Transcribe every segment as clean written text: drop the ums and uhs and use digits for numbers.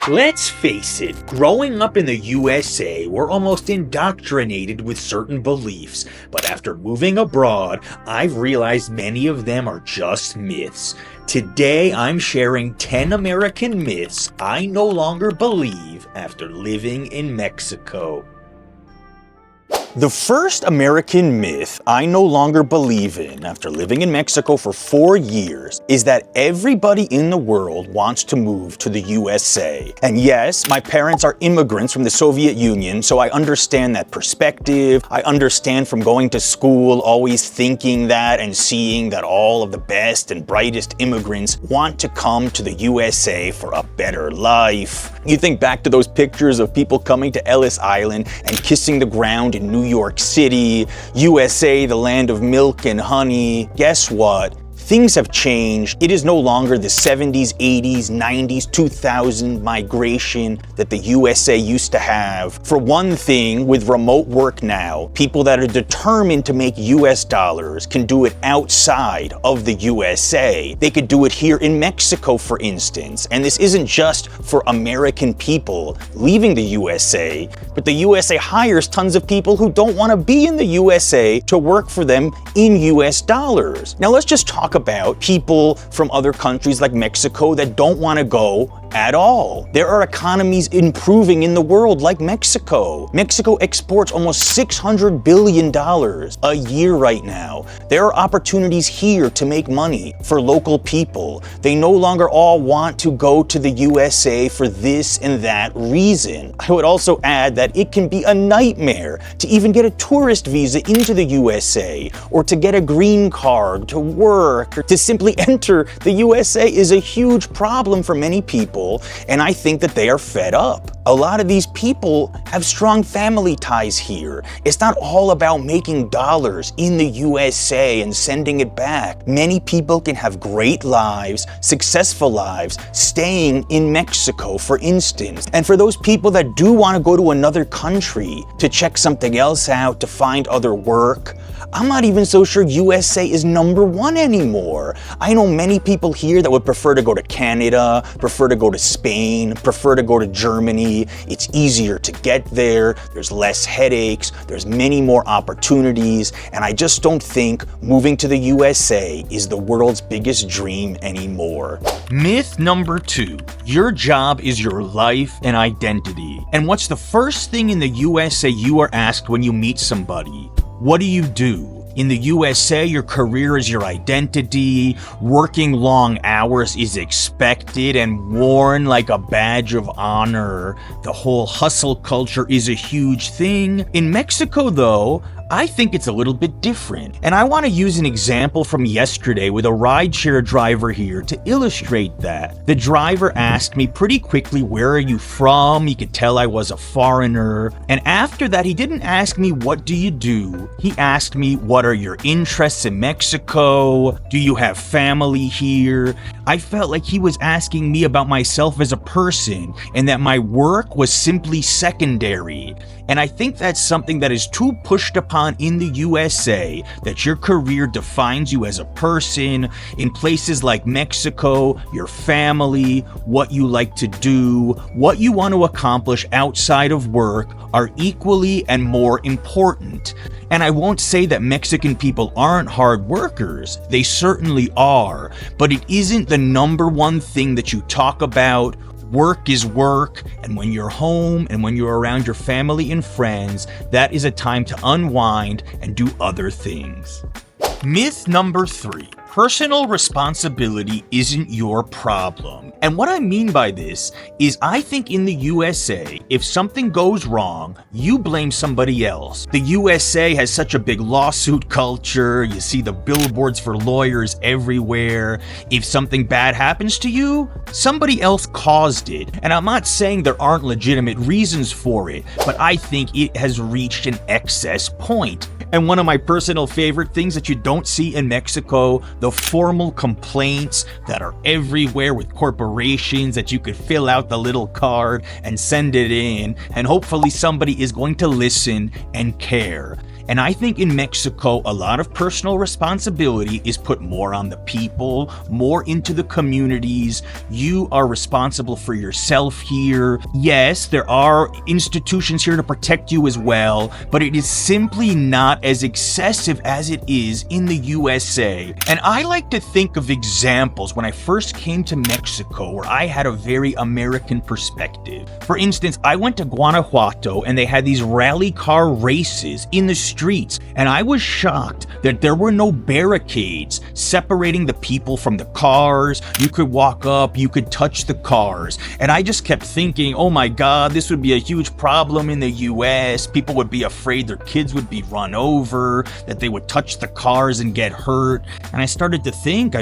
Let's face it, growing up in the USA, we're almost indoctrinated with certain beliefs, but after moving abroad, I've realized many of them are just myths. Today, I'm sharing 10 American myths I no longer believe after living in Mexico. The first American myth I no longer believe in after living in Mexico for 4 years is that everybody in the world wants to move to the USA. And yes, my parents are immigrants from the Soviet Union, so I understand that perspective. I understand from going to school always thinking that and seeing that all of the best and brightest immigrants want to come to the USA for a better life. You think back to those pictures of people coming to Ellis Island and kissing the ground in New York City, USA, the land of milk and honey. Guess what? Things have changed. It is no longer the 70s, 80s, 90s, 2000 migration that the USA used to have. For one thing, with remote work now, people that are determined to make US dollars can do it outside of the USA. They could do it here in Mexico, for instance. And this isn't just for American people leaving the USA, but the USA hires tons of people who don't want to be in the USA to work for them in US dollars. Now let's just talk about people from other countries like Mexico that don't want to go at all. There are economies improving in the world like Mexico. Mexico exports almost $600 billion a year right now. There are opportunities here to make money for local people. They no longer all want to go to the USA for this and that reason. I would also add that it can be a nightmare to even get a tourist visa into the USA, or to get a green card, to work, or to simply enter the USA is a huge problem for many people, and I think that they are fed up. A lot of these people have strong family ties here. It's not all about making dollars in the USA and sending it back. Many people can have great lives, successful lives, staying in Mexico, for instance. And for those people that do want to go to another country to check something else out, to find other work, I'm not even so sure USA is number one anymore. I know many people here that would prefer to go to Canada, prefer to go to Spain, prefer to go to Germany. It's easier to get there, there's less headaches, there's many more opportunities, and I just don't think moving to the USA is the world's biggest dream anymore. Myth number 2, your job is your life and identity. And what's the first thing in the USA you are asked when you meet somebody? What do you do? In the USA, your career is your identity, working long hours is expected and worn like a badge of honor. The whole hustle culture is a huge thing. In Mexico, though, I think it's a little bit different. And I want to use an example from yesterday with a rideshare driver here to illustrate that. The driver asked me pretty quickly, where are you from? He could tell I was a foreigner. And after that, he didn't ask me, what do you do? He asked me, what are your interests in Mexico? Do you have family here? I felt like he was asking me about myself as a person, and that my work was simply secondary. And I think that's something that is too pushed upon in the USA, that your career defines you as a person. In places like Mexico, your family, what you like to do, what you want to accomplish outside of work are equally and more important. And I won't say that Mexican people aren't hard workers. They certainly are, but it isn't the number one thing that you talk about. Work is work, and when you're home and when you're around your family and friends, that is a time to unwind and do other things. Myth number 3. Personal responsibility isn't your problem. And what I mean by this is, I think in the USA, if something goes wrong, you blame somebody else. The USA has such a big lawsuit culture. You see the billboards for lawyers everywhere. If something bad happens to you, somebody else caused it. And I'm not saying there aren't legitimate reasons for it, but I think it has reached an excess point. And one of my personal favorite things that you don't see in Mexico, the formal complaints that are everywhere with corporations that you could fill out the little card and send it in, and hopefully somebody is going to listen and care. And I think in Mexico, a lot of personal responsibility is put more on the people, more into the communities. You are responsible for yourself here. Yes, there are institutions here to protect you as well, but it is simply not as excessive as it is in the USA. And I like to think of examples when I first came to Mexico where I had a very American perspective. For instance, I went to Guanajuato and they had these rally car races in the streets, and I was shocked that there were no barricades separating the people from the cars. You could walk up, you could touch the cars, and I just kept thinking, oh my God, this would be a huge problem in the US. People would be afraid their kids would be run over, that they would touch the cars and get hurt. And I started to think,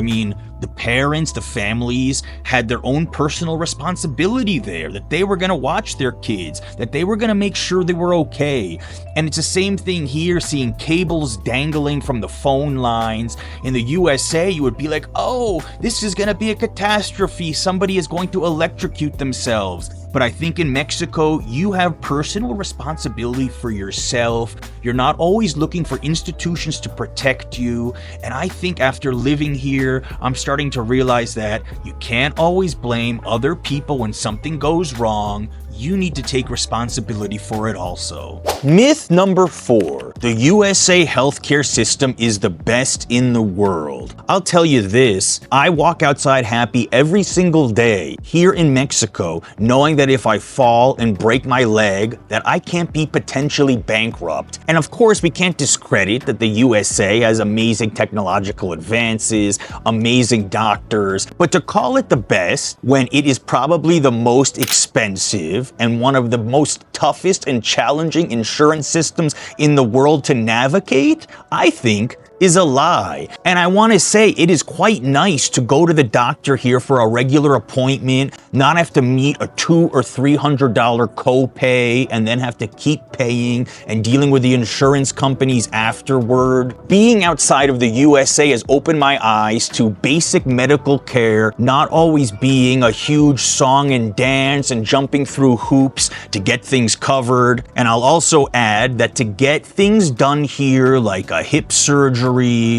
the parents, the families had their own personal responsibility there, that they were going to watch their kids, that they were going to make sure they were okay. And it's the same thing here, seeing cables dangling from the phone lines. In the USA, you would be like, oh, this is going to be a catastrophe. Somebody is going to electrocute themselves. But I think in Mexico, you have personal responsibility for yourself. You're not always looking for institutions to protect you. And I think after living here, I'm starting to realize that you can't always blame other people when something goes wrong. You need to take responsibility for it also. Myth number 4. The USA healthcare system is the best in the world. I'll tell you this, I walk outside happy every single day here in Mexico, knowing that if I fall and break my leg, that I can't be potentially bankrupt. And of course, we can't discredit that the USA has amazing technological advances, amazing doctors, but to call it the best when it is probably the most expensive and one of the most toughest and challenging insurance systems in the world to navigate, I think is a lie. And I want to say it is quite nice to go to the doctor here for a regular appointment, not have to meet a $200 or $300 copay and then have to keep paying and dealing with the insurance companies afterward. Being outside of the USA has opened my eyes to basic medical care not always being a huge song and dance and jumping through hoops to get things covered. And I'll also add that to get things done here like a hip surgery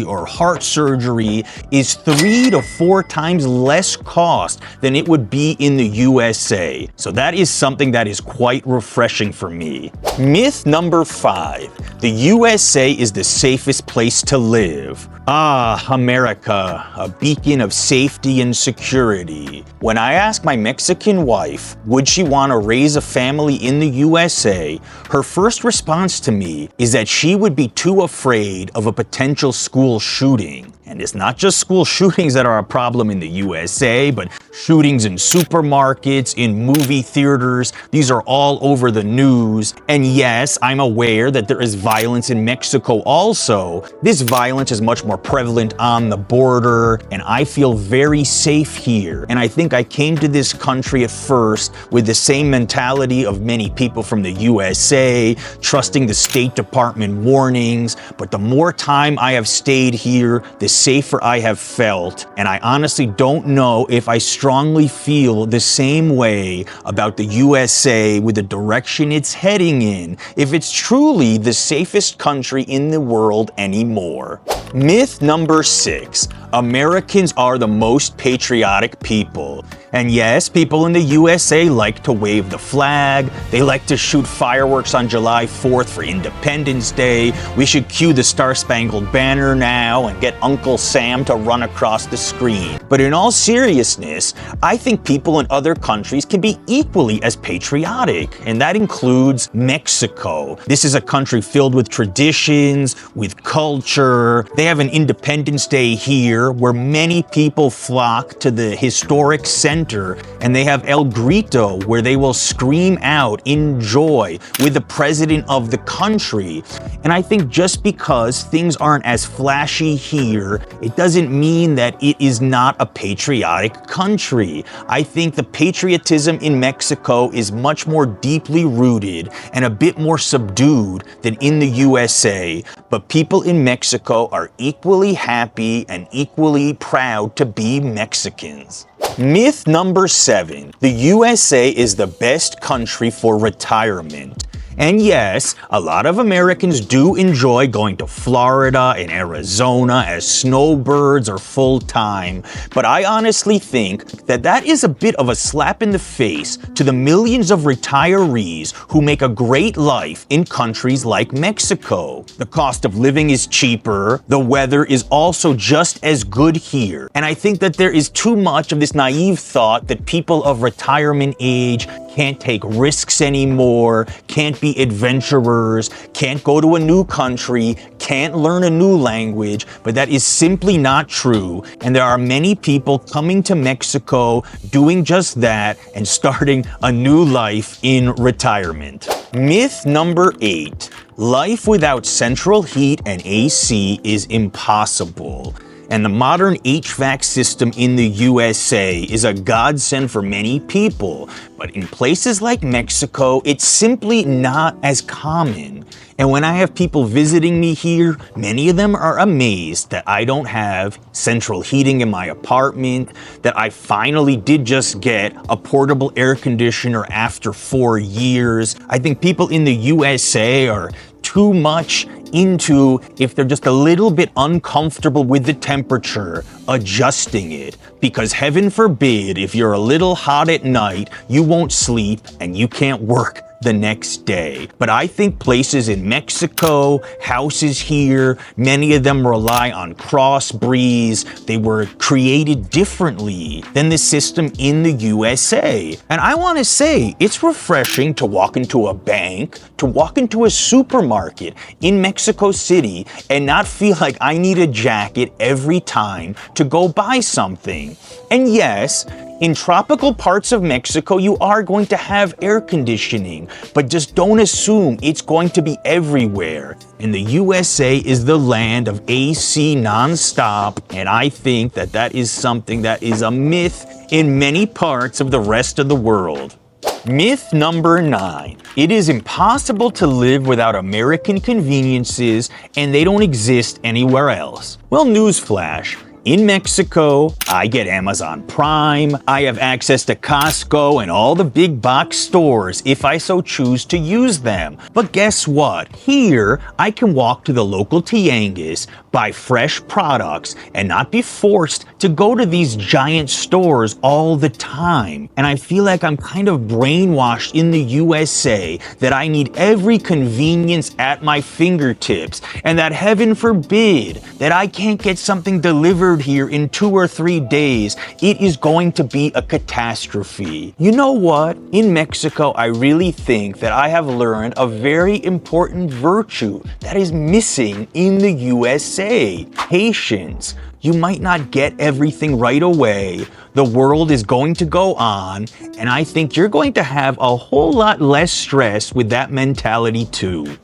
or heart surgery is 3 to 4 times less cost than it would be in the USA. So that is something that is quite refreshing for me. Myth number 5. The USA is the safest place to live. Ah, America, a beacon of safety and security. When I asked my Mexican wife, would she want to raise a family in the USA, her first response to me is that she would be too afraid of a potential school shooting. And it's not just school shootings that are a problem in the USA, but shootings in supermarkets, in movie theaters. These are all over the news. And yes, I'm aware that there is violence in Mexico also. This violence is much more prevalent on the border, and I feel very safe here. And I think I came to this country at first with the same mentality of many people from the USA, trusting the State Department warnings. But the more time I have stayed here, the safer I have felt, and I honestly don't know if I strongly feel the same way about the USA with the direction it's heading in, if it's truly the safest country in the world anymore. Myth number 6. Americans are the most patriotic people. And yes, people in the USA like to wave the flag. They like to shoot fireworks on July 4th for Independence Day. We should cue the Star-Spangled Banner now and get Uncle Sam to run across the screen. But in all seriousness, I think people in other countries can be equally as patriotic, and that includes Mexico. This is a country filled with traditions, with culture. They have an Independence Day here where many people flock to the historic center, and they have El Grito where they will scream out in joy with the president of the country. And I think just because things aren't as flashy here, it doesn't mean that it is not a patriotic country. I think the patriotism in Mexico is much more deeply rooted and a bit more subdued than in the USA, but people in Mexico are equally happy and equally proud to be Mexicans. Myth number 7. The USA is the best country for retirement. And yes, a lot of Americans do enjoy going to Florida and Arizona as snowbirds or full-time, but I honestly think that that is a bit of a slap in the face to the millions of retirees who make a great life in countries like Mexico. The cost of living is cheaper, the weather is also just as good here, and I think that there is too much of this naive thought that people of retirement age can't take risks anymore, can't be adventurers, can't go to a new country, can't learn a new language, but that is simply not true. And there are many people coming to Mexico doing just that and starting a new life in retirement. Myth number 8. Life without central heat and AC is impossible. And the modern HVAC system in the USA is a godsend for many people, but in places like Mexico, it's simply not as common. And when I have people visiting me here, many of them are amazed that I don't have central heating in my apartment, that I finally did just get a portable air conditioner after 4 years. I think people in the USA are too much into, if they're just a little bit uncomfortable with the temperature, adjusting it. Because heaven forbid, if you're a little hot at night, you won't sleep and you can't work the next day. But I think places in Mexico, houses here, many of them rely on crossbreeds. They were created differently than the system in the USA. And I want to say, it's refreshing to walk into a bank, to walk into a supermarket in Mexico City and not feel like I need a jacket every time to go buy something. And yes, in tropical parts of Mexico, you are going to have air conditioning, but just don't assume it's going to be everywhere. And the USA is the land of AC nonstop, and I think that that is something that is a myth in many parts of the rest of the world. Myth number 9. It is impossible to live without American conveniences, and they don't exist anywhere else. Well, newsflash. In Mexico, I get Amazon Prime, I have access to Costco and all the big box stores if I so choose to use them. But guess what? Here, I can walk to the local tianguis, buy fresh products, and not be forced to go to these giant stores all the time. And I feel like I'm kind of brainwashed in the USA that I need every convenience at my fingertips, and that heaven forbid that I can't get something delivered here in 2 or 3 days, it is going to be a catastrophe. You know what? In Mexico, I really think that I have learned a very important virtue that is missing in the USA. Patience. You might not get everything right away. The world is going to go on, and I think you're going to have a whole lot less stress with that mentality too.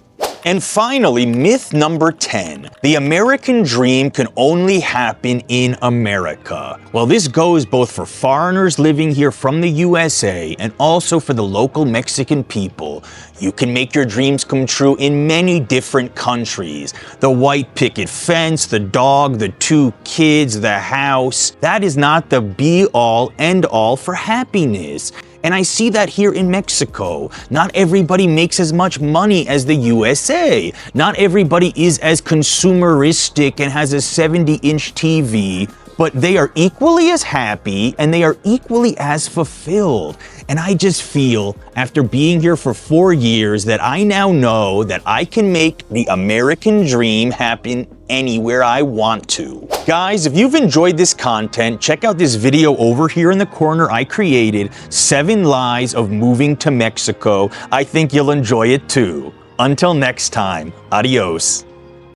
And finally, myth number 10. The American dream can only happen in America. Well, this goes both for foreigners living here from the USA and also for the local Mexican people. You can make your dreams come true in many different countries. The white picket fence, the dog, the 2 kids, the house. That is not the be-all, end-all for happiness. And I see that here in Mexico. Not everybody makes as much money as the USA. Not everybody is as consumeristic and has a 70-inch TV, but they are equally as happy and they are equally as fulfilled. And I just feel, after being here for 4 years, that I now know that I can make the American dream happen anywhere I want to. Guys, if you've enjoyed this content, check out this video over here in the corner I created, 7 Lies of Moving to Mexico. I think you'll enjoy it too. Until next time, adios.